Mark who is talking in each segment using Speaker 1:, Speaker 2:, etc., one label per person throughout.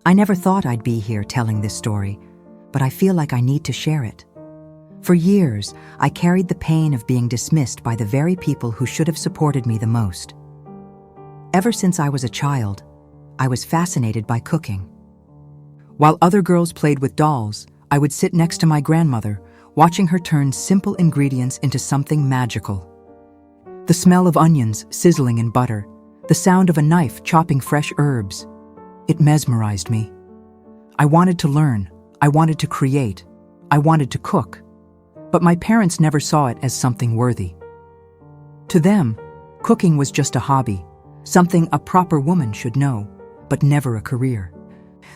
Speaker 1: I never thought I'd be here telling this story, but I feel like I need to share it. For years, I carried the pain of being dismissed by the very people who should have supported me the most. Ever since I was a child, I was fascinated by cooking. While other girls played with dolls, I would sit next to my grandmother, watching her turn simple ingredients into something magical. The smell of onions sizzling in butter, the sound of a knife chopping fresh herbs. It mesmerized me. I wanted to learn, I wanted to create, I wanted to cook. But my parents never saw it as something worthy. To them, cooking was just a hobby, something a proper woman should know, but never a career.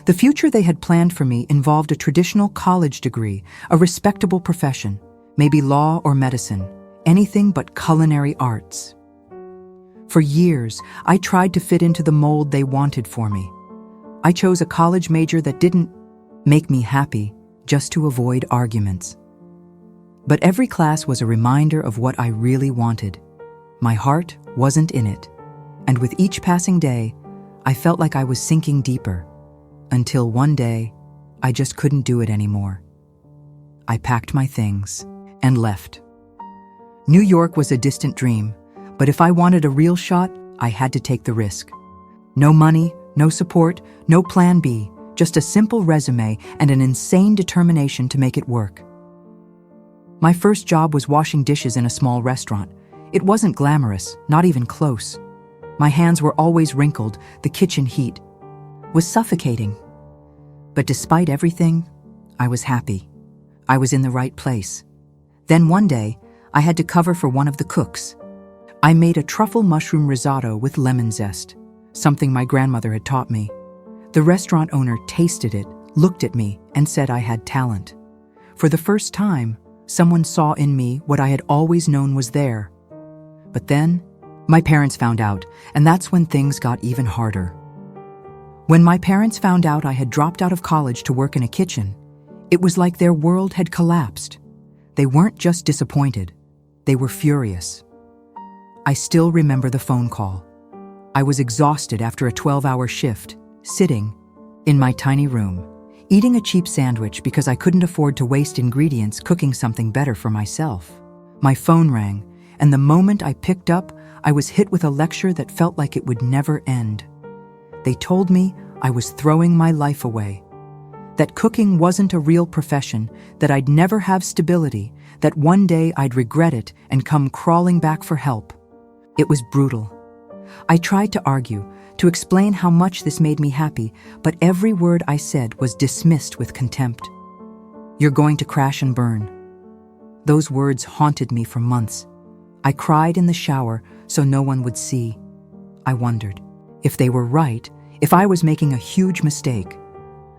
Speaker 1: The future they had planned for me involved a traditional college degree, a respectable profession, maybe law or medicine, anything but culinary arts. For years, I tried to fit into the mold they wanted for me. I chose a college major that didn't make me happy, just to avoid arguments. But every class was a reminder of what I really wanted. My heart wasn't in it, and with each passing day, I felt like I was sinking deeper, until one day, I just couldn't do it anymore. I packed my things and left. New York was a distant dream, but if I wanted a real shot, I had to take the risk. No money, no support, no plan B, just a simple resume and an insane determination to make it work. My first job was washing dishes in a small restaurant. It wasn't glamorous, not even close. My hands were always wrinkled, the kitchen heat was suffocating. But despite everything, I was happy. I was in the right place. Then one day, I had to cover for one of the cooks. I made a truffle mushroom risotto with lemon zest, something my grandmother had taught me. The restaurant owner tasted it, looked at me, and said I had talent. For the first time, someone saw in me what I had always known was there. But then, my parents found out, and that's when things got even harder. When my parents found out I had dropped out of college to work in a kitchen, it was like their world had collapsed. They weren't just disappointed, they were furious. I still remember the phone call. I was exhausted after a 12-hour shift, sitting in my tiny room, eating a cheap sandwich because I couldn't afford to waste ingredients cooking something better for myself. My phone rang, and the moment I picked up, I was hit with a lecture that felt like it would never end. They told me I was throwing my life away, that cooking wasn't a real profession, that I'd never have stability, that one day I'd regret it and come crawling back for help. It was brutal. I tried to argue, to explain how much this made me happy, but every word I said was dismissed with contempt. You're going to crash and burn. Those words haunted me for months. I cried in the shower so no one would see. I wondered if they were right, if I was making a huge mistake.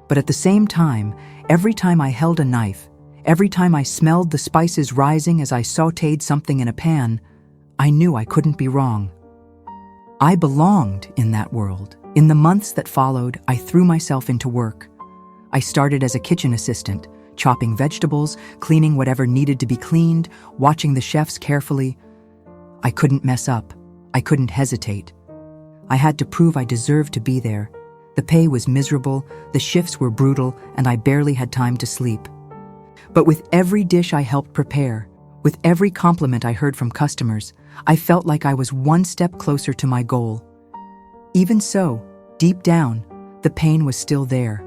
Speaker 1: But at the same time, every time I held a knife, every time I smelled the spices rising as I sautéed something in a pan, I knew I couldn't be wrong. I belonged in that world. In the months that followed, I threw myself into work. I started as a kitchen assistant, chopping vegetables, cleaning whatever needed to be cleaned, watching the chefs carefully. I couldn't mess up. I couldn't hesitate. I had to prove I deserved to be there. The pay was miserable, the shifts were brutal, and I barely had time to sleep. But with every dish I helped prepare, with every compliment I heard from customers, I felt like I was one step closer to my goal. Even so, deep down, the pain was still there.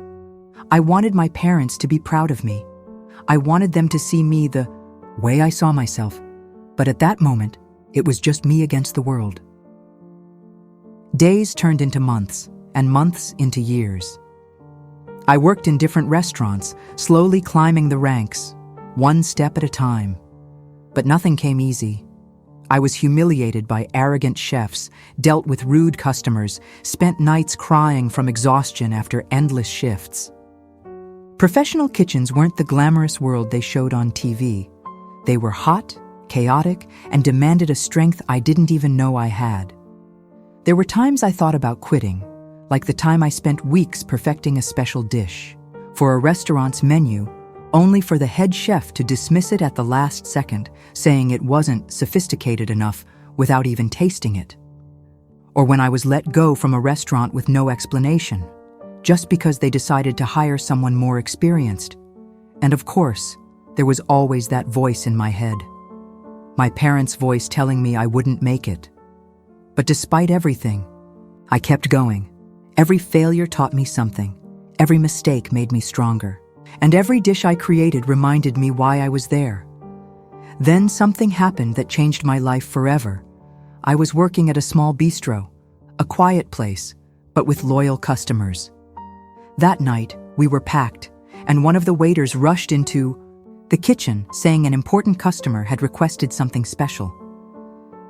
Speaker 1: I wanted my parents to be proud of me. I wanted them to see me the way I saw myself. But at that moment, it was just me against the world. Days turned into months, and months into years. I worked in different restaurants, slowly climbing the ranks, one step at a time. But nothing came easy. I was humiliated by arrogant chefs, dealt with rude customers, spent nights crying from exhaustion after endless shifts. Professional kitchens weren't the glamorous world they showed on TV. They were hot, chaotic, and demanded a strength I didn't even know I had. There were times I thought about quitting, like the time I spent weeks perfecting a special dish for a restaurant's menu, only for the head chef to dismiss it at the last second, saying it wasn't sophisticated enough without even tasting it. Or when I was let go from a restaurant with no explanation, just because they decided to hire someone more experienced. And of course, there was always that voice in my head. My parents' voice telling me I wouldn't make it. But despite everything, I kept going. Every failure taught me something. Every mistake made me stronger. And every dish I created reminded me why I was there. Then something happened that changed my life forever. I was working at a small bistro, a quiet place, but with loyal customers. That night, we were packed, and one of the waiters rushed into the kitchen, saying an important customer had requested something special.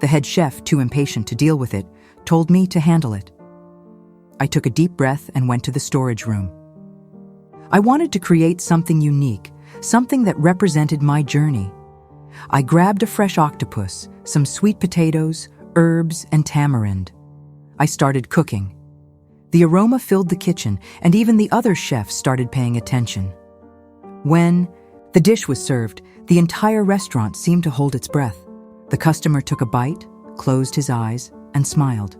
Speaker 1: The head chef, too impatient to deal with it, told me to handle it. I took a deep breath and went to the storage room. I wanted to create something unique, something that represented my journey. I grabbed a fresh octopus, some sweet potatoes, herbs, and tamarind. I started cooking. The aroma filled the kitchen, and even the other chefs started paying attention. When the dish was served, the entire restaurant seemed to hold its breath. The customer took a bite, closed his eyes, and smiled.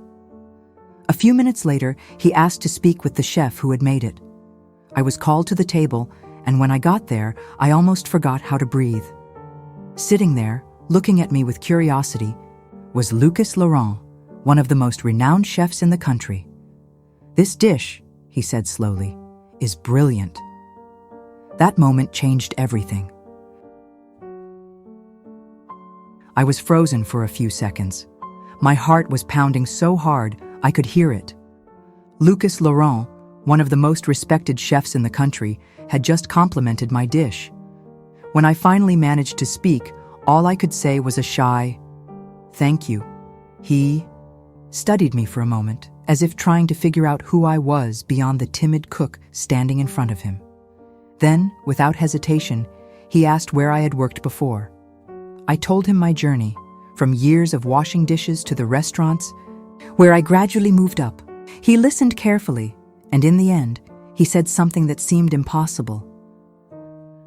Speaker 1: A few minutes later, he asked to speak with the chef who had made it. I was called to the table, and when I got there, I almost forgot how to breathe. Sitting there, looking at me with curiosity, was Lucas Laurent, one of the most renowned chefs in the country. "This dish," he said slowly, "is brilliant." That moment changed everything. I was frozen for a few seconds. My heart was pounding so hard I could hear it. Lucas Laurent, one of the most respected chefs in the country, had just complimented my dish. When I finally managed to speak, all I could say was a shy, "Thank you." He studied me for a moment, as if trying to figure out who I was beyond the timid cook standing in front of him. Then, without hesitation, he asked where I had worked before. I told him my journey, from years of washing dishes to the restaurants, where I gradually moved up. He listened carefully, and in the end, he said something that seemed impossible.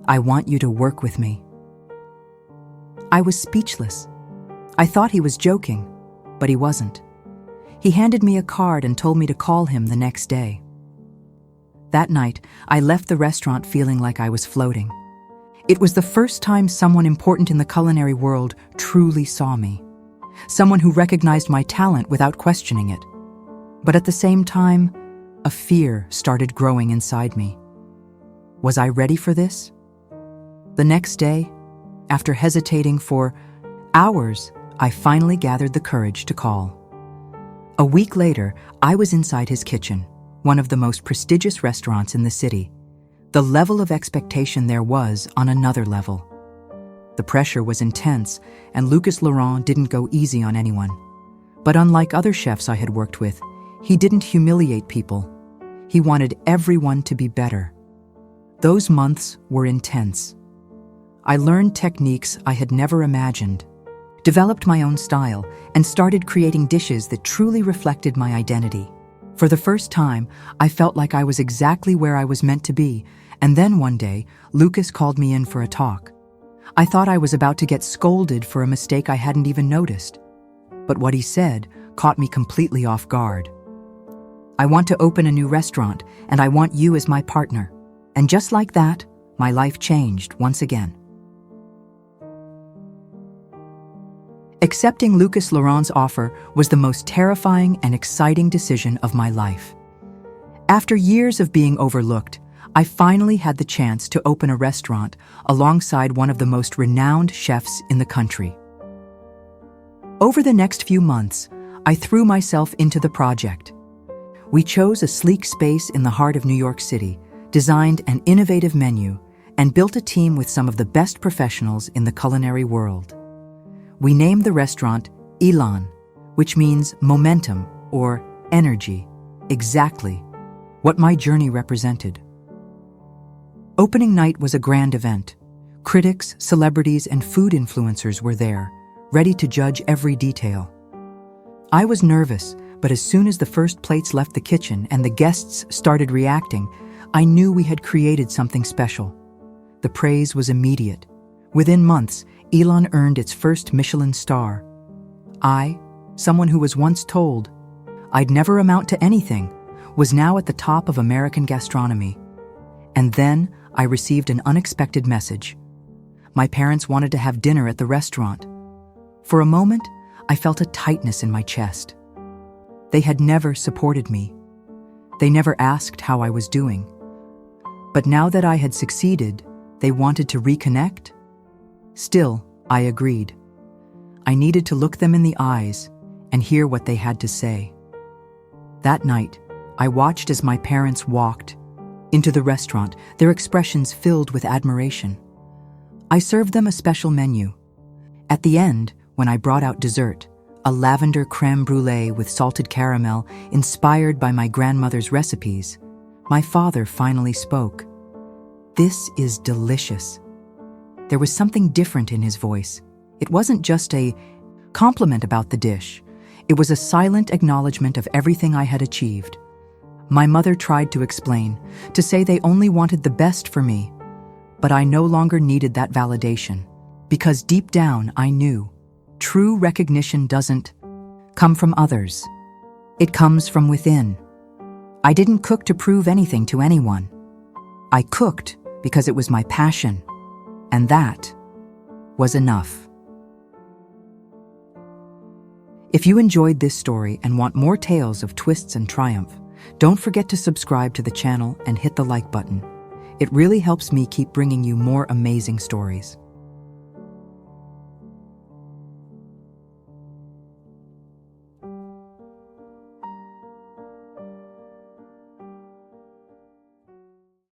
Speaker 1: "I want you to work with me." I was speechless. I thought he was joking, but he wasn't. He handed me a card and told me to call him the next day. That night, I left the restaurant feeling like I was floating. It was the first time someone important in the culinary world truly saw me. Someone who recognized my talent without questioning it. But at the same time, a fear started growing inside me. Was I ready for this? The next day, after hesitating for hours, I finally gathered the courage to call. A week later, I was inside his kitchen, one of the most prestigious restaurants in the city. The level of expectation there was on another level. The pressure was intense, and Lucas Laurent didn't go easy on anyone. But unlike other chefs I had worked with, he didn't humiliate people. He wanted everyone to be better. Those months were intense. I learned techniques I had never imagined, developed my own style, and started creating dishes that truly reflected my identity. For the first time, I felt like I was exactly where I was meant to be, and then one day, Lucas called me in for a talk. I thought I was about to get scolded for a mistake I hadn't even noticed. But what he said caught me completely off guard. "I want to open a new restaurant, and I want you as my partner." And just like that, my life changed once again. Accepting Lucas Laurent's offer was the most terrifying and exciting decision of my life. After years of being overlooked, I finally had the chance to open a restaurant alongside one of the most renowned chefs in the country. Over the next few months, I threw myself into the project. We chose a sleek space in the heart of New York City, designed an innovative menu, and built a team with some of the best professionals in the culinary world. We named the restaurant Elan, which means momentum or energy, exactly what my journey represented. Opening night was a grand event. Critics, celebrities, and food influencers were there, ready to judge every detail. I was nervous, but as soon as the first plates left the kitchen and the guests started reacting, I knew we had created something special. The praise was immediate. Within months, Elan earned its first Michelin star. I, someone who was once told I'd never amount to anything, was now at the top of American gastronomy. And then I received an unexpected message. My parents wanted to have dinner at the restaurant. For a moment, I felt a tightness in my chest. They had never supported me. They never asked how I was doing. But now that I had succeeded, they wanted to reconnect? Still, I agreed. I needed to look them in the eyes and hear what they had to say. That night, I watched as my parents walked into the restaurant, their expressions filled with admiration. I served them a special menu. At the end, when I brought out dessert, a lavender crème brûlée with salted caramel inspired by my grandmother's recipes, my father finally spoke. "This is delicious." There was something different in his voice. It wasn't just a compliment about the dish. It was a silent acknowledgement of everything I had achieved. My mother tried to explain, to say they only wanted the best for me, but I no longer needed that validation, because deep down I knew true recognition doesn't come from others. It comes from within. I didn't cook to prove anything to anyone. I cooked because it was my passion, and that was enough. If you enjoyed this story and want more tales of twists and triumph, don't forget to subscribe to the channel and hit the like button. It really helps me keep bringing you more amazing stories.